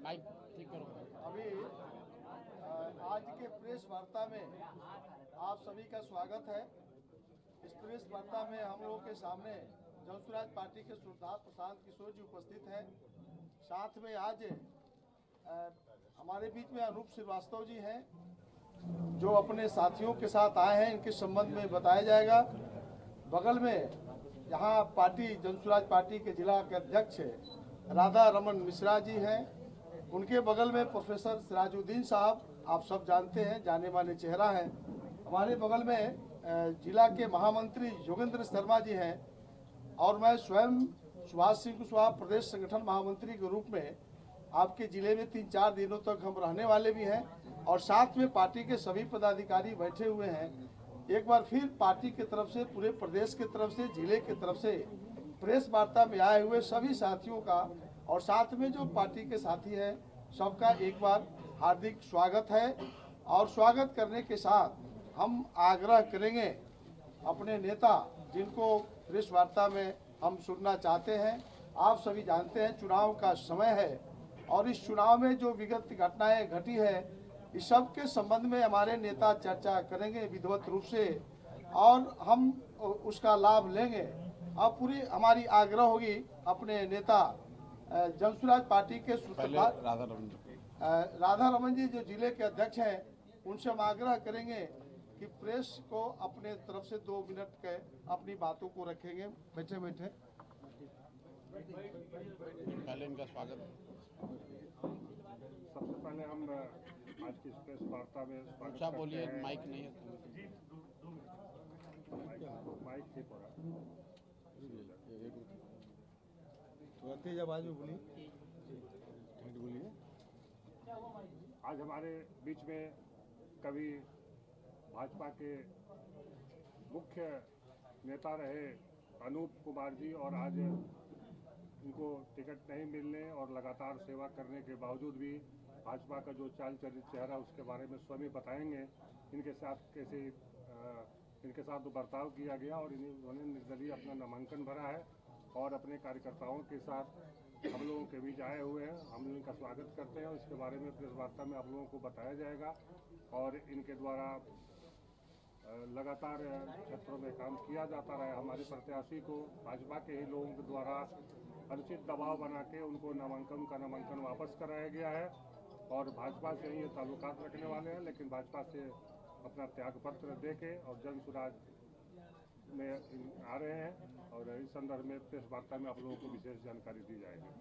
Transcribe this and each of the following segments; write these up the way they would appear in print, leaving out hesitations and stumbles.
Mic ठीक करो। अभी आज के प्रेस वार्ता में आप सभी का स्वागत है। इस प्रेस वार्ता में हम लोगों के सामने जनसुराज पार्टी के सुरदास प्रशांत किशोर जी उपस्थित हैं। साथ में आज हमारे बीच में अनूप श्रीवास्तव जी हैं जो अपने साथियों के साथ आए हैं, इनके संबंध में बताया जाएगा। बगल में यहाँ पार्टी जनसुराज पार्टी के जिला के अध्यक्ष राधा रमन मिश्रा जी हैं। उनके बगल में प्रोफेसर सिराजुद्दीन साहब, आप सब जानते हैं, जाने माने चेहरा हैं। हमारे बगल में जिला के महामंत्री योगेंद्र शर्मा जी हैं और मैं स्वयं सुभाष सिंह कुशवाहा प्रदेश संगठन महामंत्री के रूप में आपके जिले में 3-4 दिनों तक हम रहने वाले भी हैं और साथ में पार्टी के सभी पदाधिकारी बैठे हुए हैं। एक बार फिर पार्टी की तरफ से, पूरे प्रदेश की तरफ से, जिले की तरफ से प्रेस वार्ता में आए हुए सभी साथियों का और साथ में जो पार्टी के साथी हैं सबका एक बार हार्दिक स्वागत है। और स्वागत करने के साथ हम आग्रह करेंगे अपने नेता जिनको प्रेस वार्ता में हम सुनना चाहते हैं। आप सभी जानते हैं चुनाव का समय है और इस चुनाव में जो विगत घटनाएं घटी है इस सब के संबंध में हमारे नेता चर्चा करेंगे विधिवत रूप से और हम उसका लाभ लेंगे। अब पूरी हमारी आग्रह होगी अपने नेता जनसुराज पार्टी के राधा रमन जी जो जिले के अध्यक्ष हैं, उनसे हम आग्रह करेंगे कि प्रेस को अपने तरफ से 2 मिनट के अपनी बातों को रखेंगे। बैठे बैठे पहले इनका स्वागत। सबसे पहले हम आज की प्रेस वार्ता में स्वागत करते बोलिए, हैं। माइक नहीं है माइक ठीक हो रहा है। तेज आवाज में बोलिए। आज हमारे बीच में कभी भाजपा के मुख्य नेता रहे अनूप कुमार जी और आज उनको टिकट नहीं मिलने और लगातार सेवा करने के बावजूद भी भाजपा का जो चाल चेहरा उसके बारे में स्वयं ही बताएंगे। इनके साथ कैसे इनके साथ तो बर्ताव किया गया और इन्होंने निर्दलीय अपना नामांकन भरा है और अपने कार्यकर्ताओं के साथ हम लोगों के बीच आए हुए हैं। हम लोग इनका स्वागत करते हैं और इसके बारे में प्रेस वार्ता में आप लोगों को बताया जाएगा और इनके द्वारा लगातार क्षेत्रों में काम किया जाता रहा। हमारे प्रत्याशी को भाजपा के ही लोगों के द्वारा अनुचित दबाव बना के उनको नामांकन वापस कराया गया है और भाजपा से ही ये ताल्लुकात रखने वाले हैं, लेकिन भाजपा से अपना त्यागपत्र दे के और जनसुराज में आ रहे हैं और इस संदर्भ में प्रेस वार्ता में आप लोगों को विशेष जानकारी दी जाएगी।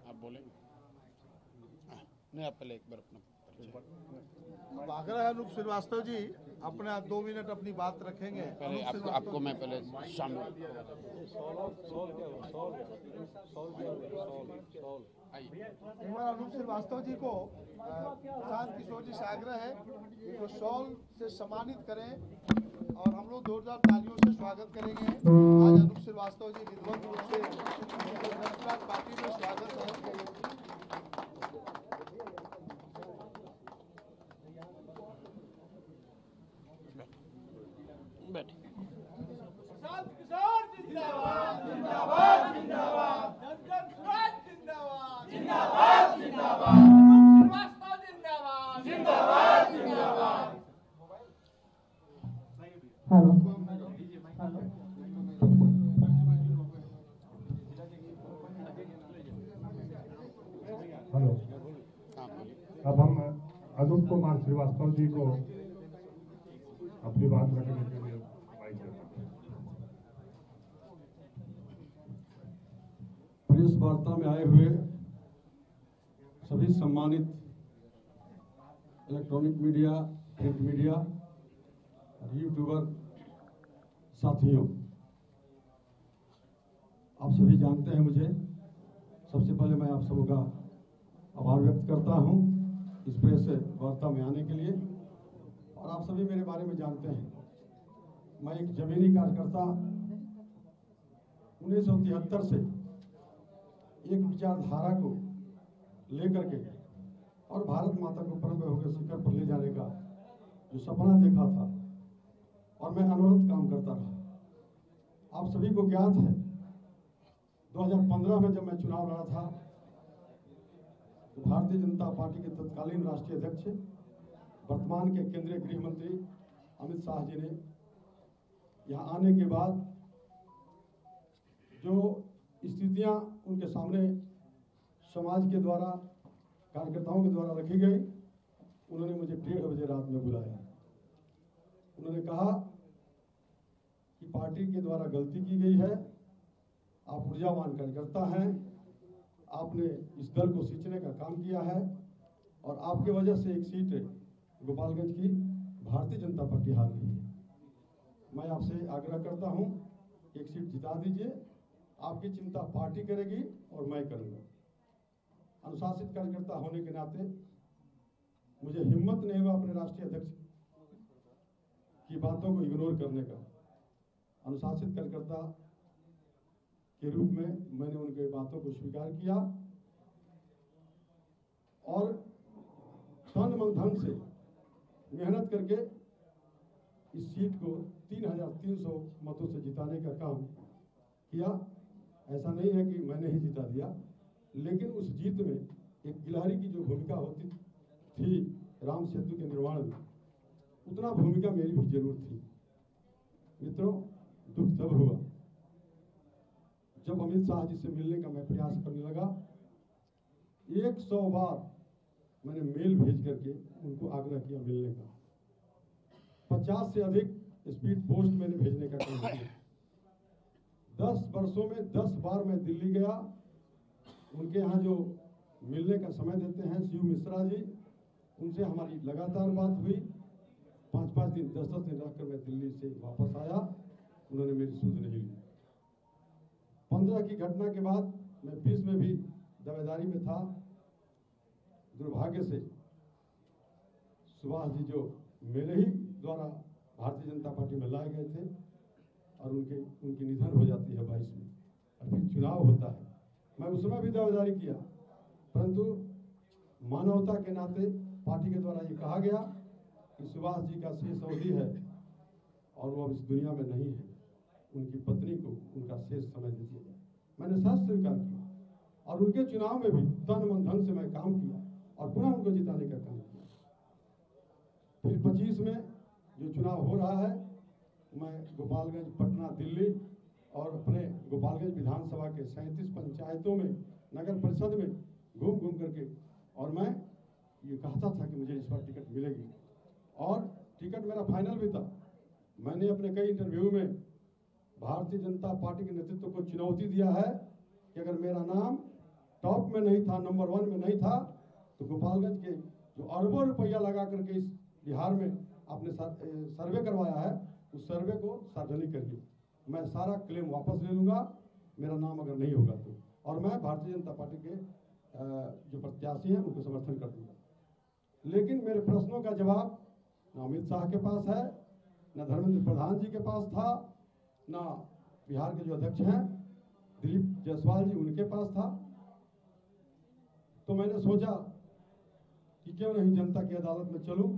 आप बोलेंगे? नहीं, आप पहले एक बार अपना आग्रह है अनूप श्रीवास्तव जी अपना 2 मिनट अपनी बात रखेंगे। पहले आपको मैं पहले शामिल एक बार अनूप श्रीवास्तव जी को प्रशांत किशोर जी से आग्रह है इनको शॉल से सम्मानित करें और हम लोग जोरदार तालियों से स्वागत करेंगे। आज अनूप श्रीवास्तव जी विधिवत रूप से जनसुराज पार्टी में स्वागत है। बैठ। हेलो, अब हम अनूप कुमार श्रीवास्तव जी को अपनी बात रखने के लिए माइक देता हूं। प्रेस वार्ता में आए हुए सभी सम्मानित इलेक्ट्रॉनिक मीडिया, प्रिंट मीडिया और यूट्यूबर साथियों, आप सभी जानते हैं मुझे। सबसे पहले मैं आप सबों का आभार व्यक्त करता हूं इस प्रेस वार्ता में आने के लिए। और आप सभी मेरे बारे में जानते हैं, मैं एक जमीनी कार्यकर्ता 1973 से एक विचारधारा को लेकर के और भारत माता को परम होकर शिखर पर ले जाने का जो सपना देखा था और मैं अनवरत काम करता रहा। आप सभी को ज्ञात है 2015 में जब मैं चुनाव लड़ा था तो भारतीय जनता पार्टी के तत्कालीन राष्ट्रीय अध्यक्ष वर्तमान के केंद्रीय गृह मंत्री अमित शाह जी ने यहाँ आने के बाद जो स्थितियां उनके सामने समाज के द्वारा, कार्यकर्ताओं के द्वारा रखी गई, उन्होंने मुझे 1:30 बजे रात में बुलाया। उन्होंने कहा कि पार्टी के द्वारा गलती की गई है, आप ऊर्जावान कार्यकर्ता हैं, आपने इस दल को सींचने का काम किया है और आपके वजह से एक सीट गोपालगंज की भारतीय जनता पार्टी हार रही है। मैं आपसे आग्रह करता हूं, एक सीट जिता दीजिए, आपकी चिंता पार्टी करेगी और मैं करूंगा। अनुशासित कार्यकर्ता होने के नाते मुझे हिम्मत नहीं हुआ अपने राष्ट्रीय अध्यक्ष की बातों को इग्नोर करने का। अनुशासित कार्यकर्ता के रूप में मैंने उनके बातों को स्वीकार किया और तन मन धन से मेहनत करके इस सीट को 3300 मतों से जिताने का काम किया। ऐसा नहीं है कि मैंने ही जिता दिया, लेकिन उस जीत में एक गिलहरी की जो भूमिका होती थी राम सेतु के निर्माण में, उतना भूमिका मेरी भी जरूर थी। मित्रों, दुख तब हुआ जब अमित शाह जी से मिलने का मैं प्रयास करने लगा। 100 बार मैंने मेल भेज करके उनको आग्रह किया मिलने का। 50 से अधिक स्पीड पोस्ट मैंने भेजने का काम किया। 10 वर्षों में 10 बार मैं दिल्ली गया। उनके यहाँ जो मिलने का समय देते हैं शिव मिश्रा जी, उनसे हमारी लगातार बात हुई। 5-5 दिन 10-10 दिन रहकर मैं दिल्ली से वापस आया, उन्होंने मेरी सुध नहीं ली। 15 की घटना के बाद मैं 20 में भी दावेदारी में था। दुर्भाग्य से सुभाष जी जो मेरे ही द्वारा भारतीय जनता पार्टी में लाए गए थे और उनकी निधन हो जाती है 22 में और फिर चुनाव होता है। मैं उस समय भी दावेदारी किया, परंतु मानवता के नाते पार्टी के द्वारा ये कहा गया कि सुभाष जी का शेष अवधि है और वो अब इस दुनिया में नहीं है, उनकी पत्नी को उनका शेष समय दे दिया जाए। मैंने सच स्वीकार किया और उनके चुनाव में भी तन मन धन से मैं काम किया और पुनः उनको जिताने का काम किया। फिर 25 में जो चुनाव हो रहा है, मैं गोपालगंज, पटना, दिल्ली और अपने गोपालगंज विधानसभा के 37 पंचायतों में, नगर परिषद में घूम घूम करके, और मैं ये कहता था कि मुझे इस बार टिकट मिलेगी और टिकट मेरा फाइनल भी था। मैंने अपने कई इंटरव्यू में भारतीय जनता पार्टी के नेतृत्व को चुनौती दिया है कि अगर मेरा नाम टॉप में नहीं था, नंबर 1 में नहीं था, तो गोपालगंज के जो अरबों रुपया लगा करके इस बिहार में आपने सर्वे करवाया है, उस सर्वे को सार्वजनिक करिए। मैं सारा क्लेम वापस ले लूंगा मेरा नाम अगर नहीं होगा तो, और मैं भारतीय जनता पार्टी के जो प्रत्याशी हैं उनको समर्थन कर दूंगा। लेकिन मेरे प्रश्नों का जवाब न अमित शाह के पास है, न धर्मेंद्र प्रधान जी के पास था, न बिहार के जो अध्यक्ष हैं दिलीप जायसवाल जी, उनके पास था। तो मैंने सोचा कि क्यों नहीं जनता की अदालत में चलूं।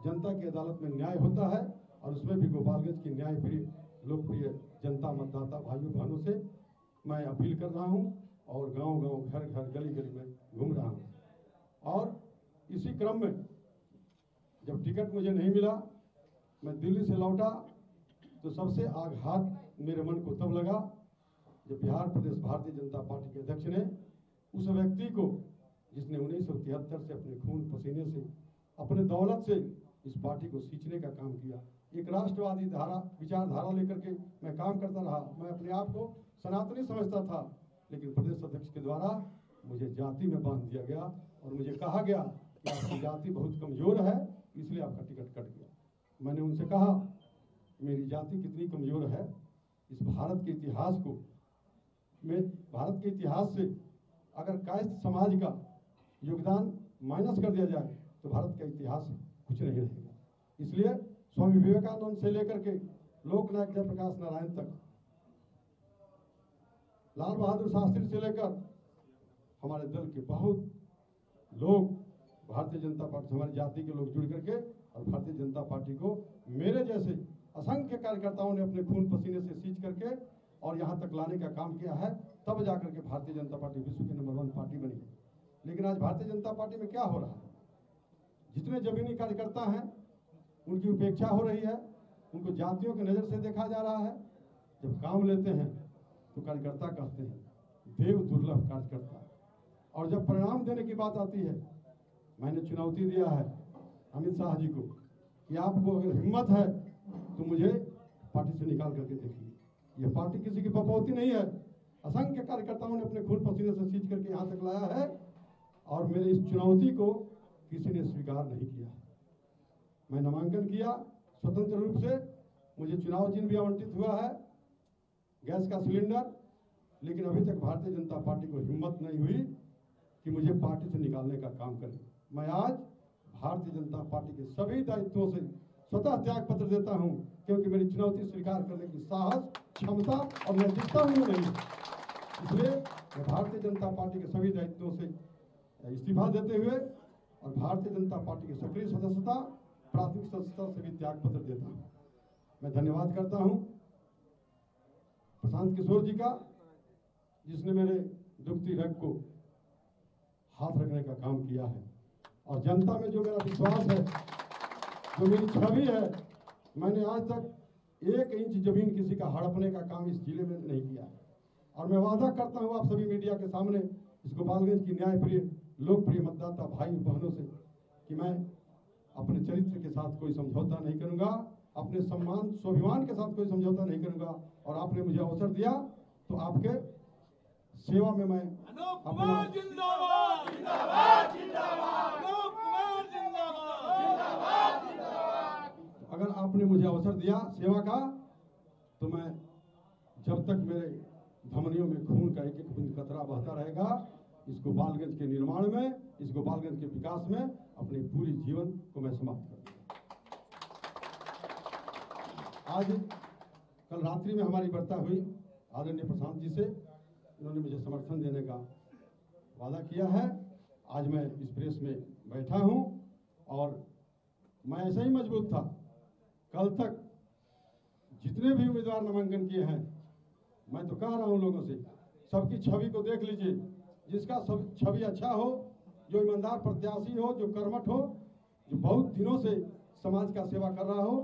जनता की अदालत में न्याय होता है और उसमें भी गोपालगंज की न्यायप्रिय लोकप्रिय जनता मतदाता भाइयों बहनों से मैं अपील कर रहा हूं और गांव-गांव, घर-घर, गली-गली में घूम रहा हूं। और इसी क्रम में जब टिकट मुझे नहीं मिला, मैं दिल्ली से लौटा, तो सबसे आघात मेरे मन को तब लगा जब बिहार प्रदेश भारतीय जनता पार्टी के अध्यक्ष ने उस व्यक्ति को, जिसने 1973 से अपने खून पसीने से, अपने दौलत से इस पार्टी को सींचने का काम किया, एक राष्ट्रवादी विचारधारा लेकर के मैं काम करता रहा। मैं अपने आप को सनातनी समझता था, लेकिन प्रदेश अध्यक्ष के द्वारा मुझे जाति में बांध दिया गया और मुझे कहा गया कि आपकी जाति बहुत कमजोर है, इसलिए आपका टिकट कट गया। मैंने उनसे कहा मेरी जाति कितनी कमजोर है, इस भारत के इतिहास को, भारत के इतिहास से अगर कायस्थ समाज का योगदान माइनस कर दिया जाए तो भारत का इतिहास कुछ नहीं रहेगा। इसलिए स्वामी विवेकानंद से लेकर के लोकनायक जयप्रकाश नारायण तक, लाल बहादुर शास्त्री से लेकर हमारे दल के बहुत लोग भारतीय जनता पार्टी, हमारी जाति के लोग जुड़ करके और भारतीय जनता पार्टी को मेरे जैसे असंख्य कार्यकर्ताओं ने अपने खून पसीने से सींच करके और यहाँ तक लाने का काम किया है, तब जाकर के भारतीय जनता पार्टी विश्व की नंबर 1 पार्टी बनी है। लेकिन आज भारतीय जनता पार्टी में क्या हो रहा है, जितने जमीनी कार्यकर्ता हैं उनकी उपेक्षा हो रही है, उनको जातियों की नज़र से देखा जा रहा है। जब काम लेते हैं तो कार्यकर्ता कहते हैं देव दुर्लभ कार्यकर्ता, और जब परिणाम देने की बात आती है, मैंने चुनौती दिया है अमित शाह जी को कि आपको अगर हिम्मत है तो मुझे पार्टी से निकाल करके देखिए। ये पार्टी किसी की बपौती नहीं है, असंख्य कार्यकर्ताओं ने अपने खून पसीने से सींच करके यहाँ तक लाया है, और मेरे इस चुनौती को किसी ने स्वीकार नहीं किया। मैं नामांकन किया स्वतंत्र रूप से, मुझे चुनाव चिन्ह भी आवंटित हुआ है, गैस का सिलेंडर, लेकिन अभी तक भारतीय जनता पार्टी को हिम्मत नहीं हुई कि मुझे पार्टी से निकालने का काम करे। मैं आज भारतीय जनता पार्टी के सभी दायित्वों से स्वतः त्याग पत्र देता हूं, क्योंकि मेरी चुनौती स्वीकार करने की साहस, क्षमता और नैतिकता उनमें नहीं है। इसलिए मैं भारतीय जनता पार्टी के सभी दायित्वों से इस्तीफा देते हुए और भारतीय जनता पार्टी की सक्रिय सदस्यता, प्राथमिक सदस्यता से भी त्याग पत्र देता हूं। मैं धन्यवाद करता हूं प्रशांत किशोर जी का, जिसने मेरे दुखती रग को हाथ रखने का काम किया है, और जनता में जो मेरा विश्वास है, जो मेरी छवि है, मैंने आज तक 1 इंच जमीन किसी का हड़पने का काम इस जिले में नहीं किया है। और मैं वादा करता हूं आप सभी मीडिया के सामने, इस गोपालगंज की न्यायप्रिय लोकप्रिय मतदाता भाई बहनों से, कि मैं अपने चरित्र के साथ कोई समझौता नहीं करूंगा, अपने सम्मान स्वाभिमान के साथ कोई समझौता नहीं करूंगा। और आपने मुझे अवसर दिया तो आपके सेवा में मैं अपना अगर आपने मुझे अवसर दिया सेवा का, तो मैं जब तक मेरे धमनियों में खून का एक बूंद कतरा बहता रहेगा, इस गोपालगंज के निर्माण में, इस गोपालगंज के विकास में अपने पूरे जीवन को मैं समाप्त कर दूंगा। आज कल रात्रि में हमारी वार्ता हुई आदरणीय प्रशांत जी से, उन्होंने मुझे समर्थन देने का वादा किया है। आज मैं इस प्रेस में बैठा हूं, और मैं ऐसा ही मजबूत था। कल तक जितने भी उम्मीदवार नामांकन किए हैं, मैं तो कह रहा हूं लोगों से, सबकी छवि को देख लीजिए, जिसका सब छवि अच्छा हो, जो ईमानदार प्रत्याशी हो, जो कर्मठ हो, जो बहुत दिनों से समाज का सेवा कर रहा हो,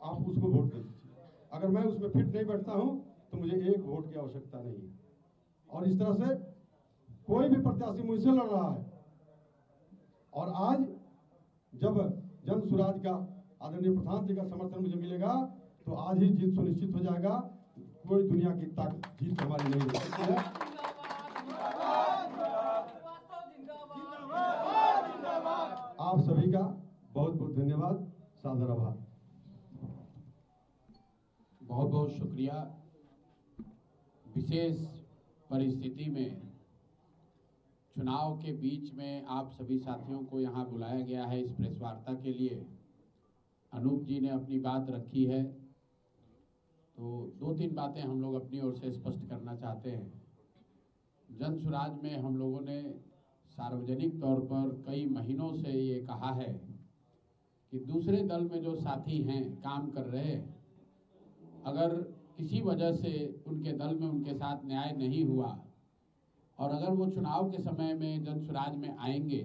आप उसको वोट दे दीजिए। अगर मैं उसमें फिट नहीं बैठता हूं तो मुझे 1 वोट की आवश्यकता नहीं है। और इस तरह से कोई भी प्रत्याशी मुझसे लड़ रहा है, और आज जब जन सुराज का आदरणीय प्रशांत जी का समर्थन मुझे मिलेगा, तो आज ही जीत सुनिश्चित हो जाएगा। कोई दुनिया की ताकत जीत हमारी नहीं हो सकती है। आप सभी का बहुत बहुत धन्यवाद, सादर आभार। बहुत बहुत शुक्रिया। विशेष परिस्थिति में चुनाव के बीच में आप सभी साथियों को यहाँ बुलाया गया है इस प्रेस वार्ता के लिए। अनूप जी ने अपनी बात रखी है, तो 2-3 बातें हम लोग अपनी ओर से स्पष्ट करना चाहते हैं। जन सुराज में हम लोगों ने सार्वजनिक तौर पर कई महीनों से ये कहा है कि दूसरे दल में जो साथी हैं, काम कर रहे हैं, अगर किसी वजह से उनके दल में उनके साथ न्याय नहीं हुआ, और अगर वो चुनाव के समय में जन सुराज में आएंगे,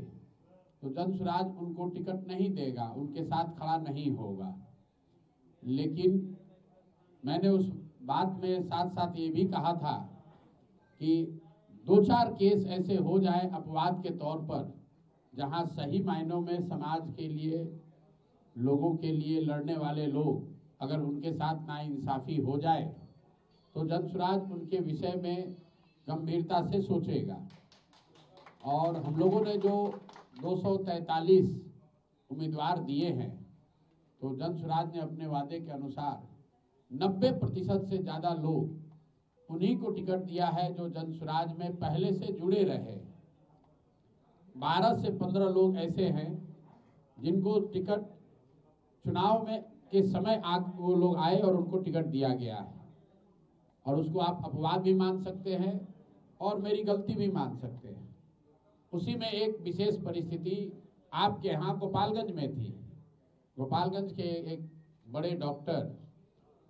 तो जन सुराज उनको टिकट नहीं देगा, उनके साथ खड़ा नहीं होगा। लेकिन मैंने उस बात में साथ साथ ये भी कहा था कि 2-4 केस ऐसे हो जाए अपवाद के तौर पर, जहां सही मायनों में समाज के लिए, लोगों के लिए लड़ने वाले लोग अगर उनके साथ नाइंसाफी हो जाए, तो जन सुराज उनके विषय में गंभीरता से सोचेगा। और हम लोगों ने जो 243 उम्मीदवार दिए हैं, तो जन सुराज ने अपने वादे के अनुसार 90% से ज़्यादा लोग उन्हीं को टिकट दिया है जो जन सुराज में पहले से जुड़े रहे। 12 से 15 लोग ऐसे हैं जिनको टिकट चुनाव में के समय वो लोग आए और उनको टिकट दिया गया है, और उसको आप अपवाद भी मान सकते हैं और मेरी गलती भी मान सकते हैं। उसी में एक विशेष परिस्थिति आपके यहाँ गोपालगंज में थी। गोपालगंज के एक बड़े डॉक्टर,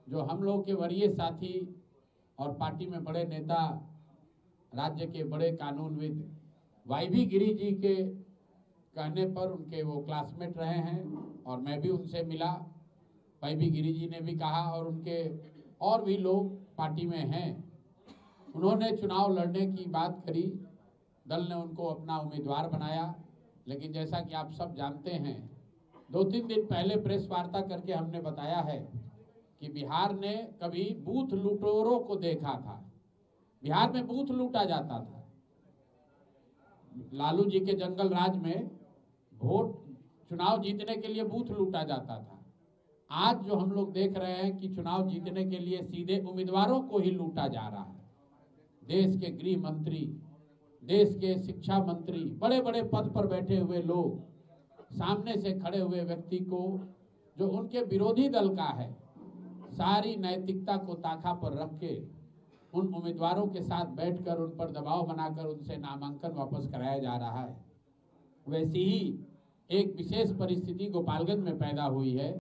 जो हम लोग के वरीय साथी और पार्टी में बड़े नेता, राज्य के बड़े कानूनविद वाईवी गिरी जी के कहने पर उनके वो क्लासमेट रहे हैं और मैं भी उनसे मिला। वाईवी गिरी जी ने भी कहा और उनके और भी लोग पार्टी में हैं, उन्होंने चुनाव लड़ने की बात करी। दल ने उनको अपना उम्मीदवार बनाया, लेकिन जैसा कि आप सब जानते हैं, 2-3 दिन पहले प्रेस वार्ता करके हमने बताया है कि बिहार ने कभी बूथ लूटोरों को देखा था। बिहार में बूथ लूटा जाता था। लालू जी के जंगल राज में वोट चुनाव जीतने के लिए बूथ लूटा जाता था। आज जो हम लोग देख रहे हैं कि चुनाव जीतने के लिए सीधे उम्मीदवारों को ही लूटा जा रहा है। देश के गृह मंत्री, देश के शिक्षा मंत्री, बड़े बड़े पद पर बैठे हुए लोग सामने से खड़े हुए व्यक्ति को, जो उनके विरोधी दल का है, सारी नैतिकता को ताखा पर रख के उन उम्मीदवारों के साथ बैठकर उन पर दबाव बनाकर उनसे नामांकन वापस कराया जा रहा है। वैसी ही एक विशेष परिस्थिति गोपालगंज में पैदा हुई है।